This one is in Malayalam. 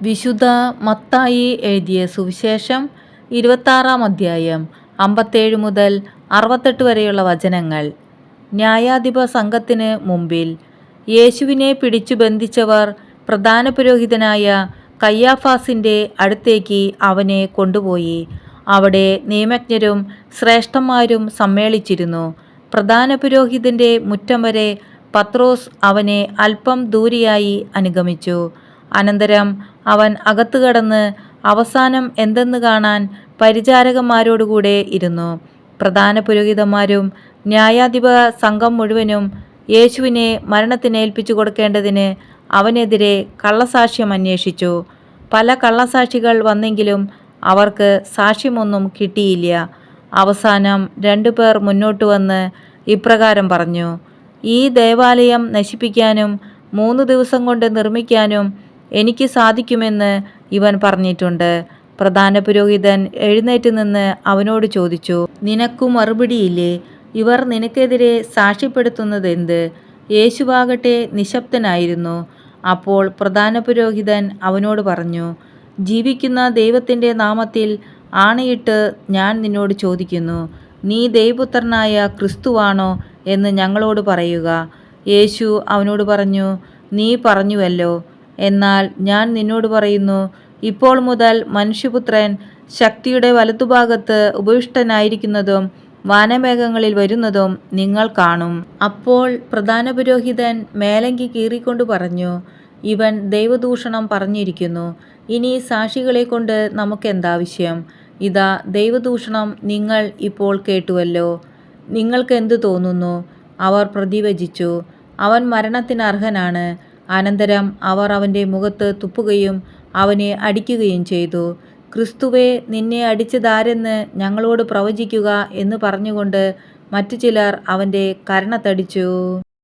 വിശുദ്ധ മത്തായി എഴുതിയ സുവിശേഷം 26-ാം അധ്യായം 57 മുതൽ 68 വരെയുള്ള വചനങ്ങൾ. ന്യായാധിപ സംഘത്തിന് മുമ്പിൽ യേശുവിനെ പിടിച്ചു ബന്ധിച്ചവർ പ്രധാന പുരോഹിതനായ കയ്യാഫാസിൻ്റെ അടുത്തേക്ക് അവനെ കൊണ്ടുപോയി. അവിടെ നിയമജ്ഞരും ശ്രേഷ്ഠന്മാരും സമ്മേളിച്ചിരുന്നു. പ്രധാന പുരോഹിതൻ്റെ മുറ്റം വരെ പത്രോസ് അവനെ അല്പം ദൂരെയായി അനുഗമിച്ചു. അനന്തരം അവൻ അകത്തു കടന്ന് അവസാനം എന്തെന്ന് കാണാൻ പരിചാരകന്മാരോടുകൂടെ ഇരുന്നു. പ്രധാന പുരോഹിതന്മാരും ന്യായാധിപ സംഘം മുഴുവനും യേശുവിനെ മരണത്തിനേൽപ്പിച്ചു കൊടുക്കേണ്ടതിന് അവനെതിരെ കള്ളസാക്ഷ്യം അന്വേഷിച്ചു. പല കള്ളസാക്ഷികൾ വന്നെങ്കിലും അവർക്ക് സാക്ഷ്യമൊന്നും കിട്ടിയില്ല. അവസാനം 2 പേർ മുന്നോട്ട് വന്ന് ഇപ്രകാരം പറഞ്ഞു: ഈ ദേവാലയം നശിപ്പിക്കാനും 3 ദിവസം കൊണ്ട് നിർമ്മിക്കാനും എനിക്ക് സാധിക്കുമെന്ന് ഇവൻ പറഞ്ഞിട്ടുണ്ട്. പ്രധാന പുരോഹിതൻ എഴുന്നേറ്റ് നിന്ന് അവനോട് ചോദിച്ചു: നിനക്കു മറുപടിയില്ലേ? ഇവർ നിനക്കെതിരെ സാക്ഷ്യപ്പെടുത്തുന്നത് എന്ത്? യേശുവാകട്ടെ നിശബ്ദനായിരുന്നു. അപ്പോൾ പ്രധാന പുരോഹിതൻ അവനോട് പറഞ്ഞു: ജീവിക്കുന്ന ദൈവത്തിൻ്റെ നാമത്തിൽ ആണയിട്ട് ഞാൻ നിന്നോട് ചോദിക്കുന്നു, നീ ദൈവപുത്രനായ ക്രിസ്തുവാണോ എന്ന് ഞങ്ങളോട് പറയുക. യേശു അവനോട് പറഞ്ഞു: നീ പറഞ്ഞുവല്ലോ. എന്നാൽ ഞാൻ നിന്നോട് പറയുന്നു, ഇപ്പോൾ മുതൽ മനുഷ്യപുത്രൻ ശക്തിയുടെ വലത്തുഭാഗത്ത് ഉപവിഷ്ടനായിരിക്കുന്നതും വാനമേഘങ്ങളിൽ വരുന്നതും നിങ്ങൾ കാണും. അപ്പോൾ പ്രധാന പുരോഹിതൻ മേലങ്കി കീറിക്കൊണ്ട് പറഞ്ഞു: ഇവൻ ദൈവദൂഷണം പറഞ്ഞിരിക്കുന്നു. ഇനി സാക്ഷികളെ കൊണ്ട് നമുക്കെന്താവശ്യം? ഇതാ, ദൈവദൂഷണം നിങ്ങൾ ഇപ്പോൾ കേട്ടുവല്ലോ. നിങ്ങൾക്ക് എന്തു തോന്നുന്നു? അവർ പ്രതിവചിച്ചു: അവൻ മരണത്തിന് അർഹനാണ്. അനന്തരം അവർ അവൻ്റെ മുഖത്ത് തുപ്പുകയും അവനെ അടിക്കുകയും ചെയ്തു. ക്രിസ്തുവേ, നിന്നെ അടിച്ചതാരെന്ന് ഞങ്ങളോട് പ്രവചിക്കുക എന്ന് പറഞ്ഞുകൊണ്ട് മറ്റു ചിലർ അവൻ്റെ കരണത്തടിച്ചു.